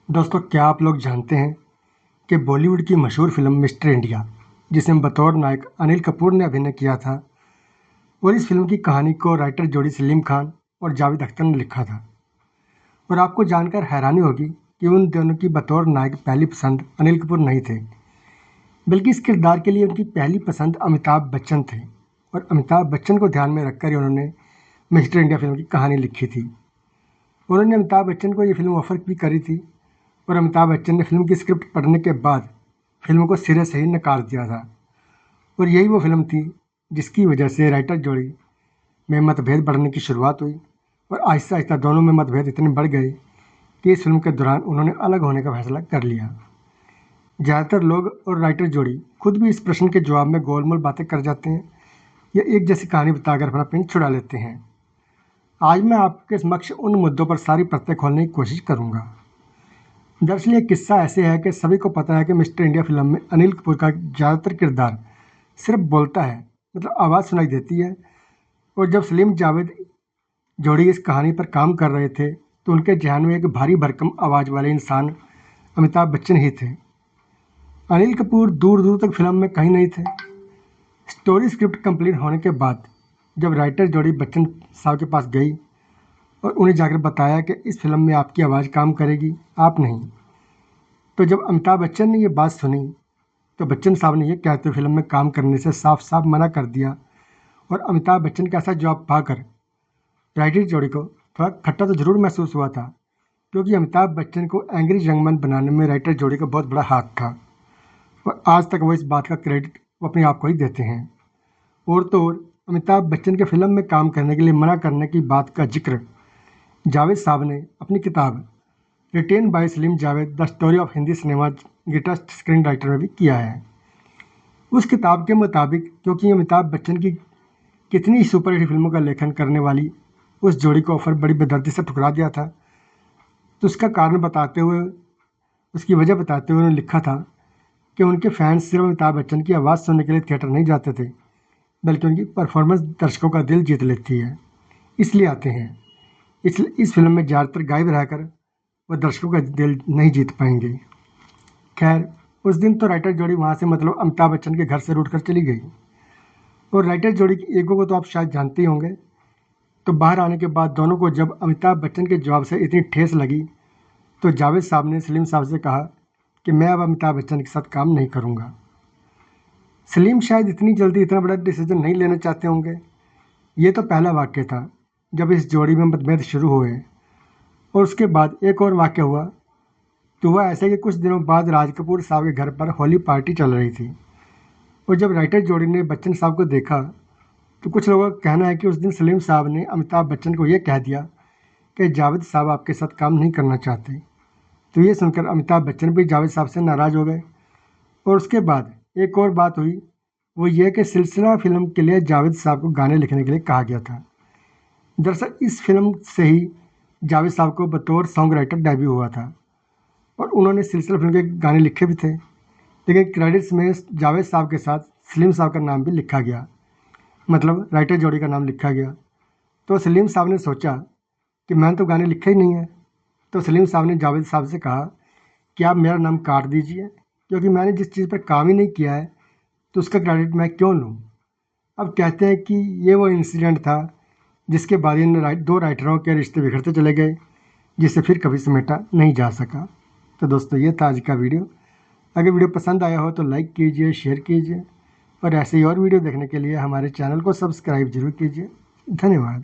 दोस्तों, क्या आप लोग जानते हैं कि बॉलीवुड की मशहूर फिल्म मिस्टर इंडिया, जिसमें बतौर नायक अनिल कपूर ने अभिनय किया था, और इस फिल्म की कहानी को राइटर जोड़ी सलीम खान और जावेद अख्तर ने लिखा था। और आपको जानकर हैरानी होगी कि उन दोनों की बतौर नायक पहली पसंद अनिल कपूर नहीं थे, बल्कि इस किरदार के लिए उनकी पहली पसंद अमिताभ बच्चन थे। और अमिताभ बच्चन को ध्यान में रखकर ही उन्होंने मिस्टर इंडिया फिल्म की कहानी लिखी थी। उन्होंने अमिताभ बच्चन को ये फिल्म ऑफर भी करी थी, और अमिताभ बच्चन ने फिल्म की स्क्रिप्ट पढ़ने के बाद फिल्म को सिरे से ही नकार दिया था। और यही वो फिल्म थी जिसकी वजह से राइटर जोड़ी में मतभेद बढ़ने की शुरुआत हुई, और आहिस्ता आहिस्ता दोनों में मतभेद इतने बढ़ गए कि इस फिल्म के दौरान उन्होंने अलग होने का फैसला कर लिया। ज़्यादातर लोग और राइटर जोड़ी खुद भी इस प्रश्न के जवाब में गोलमोल बातें कर जाते हैं या एक जैसी कहानी बताकर अपना पिन छुड़ा लेते हैं। आज मैं आपके समक्ष उन मुद्दों पर सारी परतें खोलने की कोशिश करूंगा। दरअसल ये किस्सा ऐसे है कि सभी को पता है कि मिस्टर इंडिया फिल्म में अनिल कपूर का ज़्यादातर किरदार सिर्फ बोलता है, मतलब आवाज़ सुनाई देती है। और जब सलीम जावेद जोड़ी इस कहानी पर काम कर रहे थे तो उनके ध्यान में एक भारी भरकम आवाज़ वाले इंसान अमिताभ बच्चन ही थे। अनिल कपूर दूर दूर तक फिल्म में कहीं नहीं थे। स्टोरी स्क्रिप्ट कंप्लीट होने के बाद जब राइटर जोड़ी बच्चन साहब के पास गई और उन्हें जाकर बताया कि इस फिल्म में आपकी आवाज़ काम करेगी, आप नहीं, तो जब अमिताभ बच्चन ने ये बात सुनी तो बच्चन साहब ने ये कहते हुए फिल्म में काम करने से साफ साफ मना कर दिया। और अमिताभ बच्चन का ऐसा जवाब पाकर राइटर जोड़ी को थोड़ा खट्टा तो जरूर महसूस हुआ था, क्योंकि अमिताभ बच्चन को एंग्री यंग बनाने में राइटर जोड़ी का बहुत बड़ा हाथ था, और आज तक वो इस बात का क्रेडिट वो अपने आप को ही देते हैं। और तो और अमिताभ बच्चन के फिल्म में काम करने के लिए मना करने की बात का जिक्र जावेद साहब ने अपनी किताब written by Salim Javed the story of Hindi cinema greatest screen writer में भी किया है। उस किताब के मुताबिक क्योंकि अमिताभ बच्चन की कितनी सुपरहिट फिल्मों का लेखन करने वाली उस जोड़ी को ऑफर बड़ी बेदर्दी से ठुकरा दिया था, तो उसका कारण बताते हुए, उसकी वजह बताते हुए उन्होंने लिखा था कि उनके फैंस सिर्फ अमिताभ बच्चन की आवाज़ सुनने के लिए थिएटर नहीं जाते थे, बल्कि उनकी परफॉर्मेंस दर्शकों का दिल जीत लेती है, इसलिए आते हैं। इसलिए इस फिल्म में ज़्यादातर गायब रहकर वह दर्शकों का दिल नहीं जीत पाएंगे। खैर, उस दिन तो राइटर जोड़ी वहाँ से मतलब अमिताभ बच्चन के घर से रूट कर चली गई। और राइटर जोड़ी की ईगो को तो आप शायद जानते ही होंगे। तो बाहर आने के बाद दोनों को जब अमिताभ बच्चन के जवाब से इतनी ठेस लगी तो जावेद साहब ने सलीम साहब से कहा कि मैं अब अमिताभ बच्चन के साथ काम नहीं करूँगा। सलीम शायद इतनी जल्दी इतना बड़ा डिसीजन नहीं लेना चाहते होंगे। ये तो पहला वाक्य था जब इस जोड़ी में मतभेद शुरू हुए, और उसके बाद एक और वाक्य हुआ। तो हुआ ऐसा कि कुछ दिनों बाद राज कपूर साहब के घर पर होली पार्टी चल रही थी, और जब राइटर जोड़ी ने बच्चन साहब को देखा तो कुछ लोगों का कहना है कि उस दिन सलीम साहब ने अमिताभ बच्चन को यह कह दिया कि जावेद साहब आपके साथ काम नहीं करना चाहते। तो ये सुनकर अमिताभ बच्चन भी जावेद साहब से नाराज़ हो गए। और उसके बाद एक और बात हुई, वो ये कि सिलसिला फिल्म के लिए जावेद साहब को गाने लिखने के लिए कहा गया था। दरअसल इस फिल्म से ही जावेद साहब को बतौर सॉन्ग राइटर डेब्यू हुआ था, और उन्होंने सिलसिला फिल्म के गाने लिखे भी थे, लेकिन क्रेडिट्स में जावेद साहब के साथ सलीम साहब का नाम भी लिखा गया, मतलब राइटर जोड़ी का नाम लिखा गया। तो सलीम साहब ने सोचा कि मैंने तो गाने लिखे ही नहीं है। तो सलीम साहब ने जावेद साहब से कहा कि आप मेरा नाम काट दीजिए, क्योंकि मैंने जिस चीज़ पर काम ही नहीं किया है तो उसका क्रेडिट मैं क्यों लूँ। अब कहते हैं कि ये वो इंसिडेंट था जिसके बाद इन दो राइटरों के रिश्ते बिखरते चले गए, जिसे फिर कभी समेटा नहीं जा सका। तो दोस्तों, ये था आज का वीडियो। अगर वीडियो पसंद आया हो तो लाइक कीजिए, शेयर कीजिए, और ऐसे ही और वीडियो देखने के लिए हमारे चैनल को सब्सक्राइब जरूर कीजिए। धन्यवाद।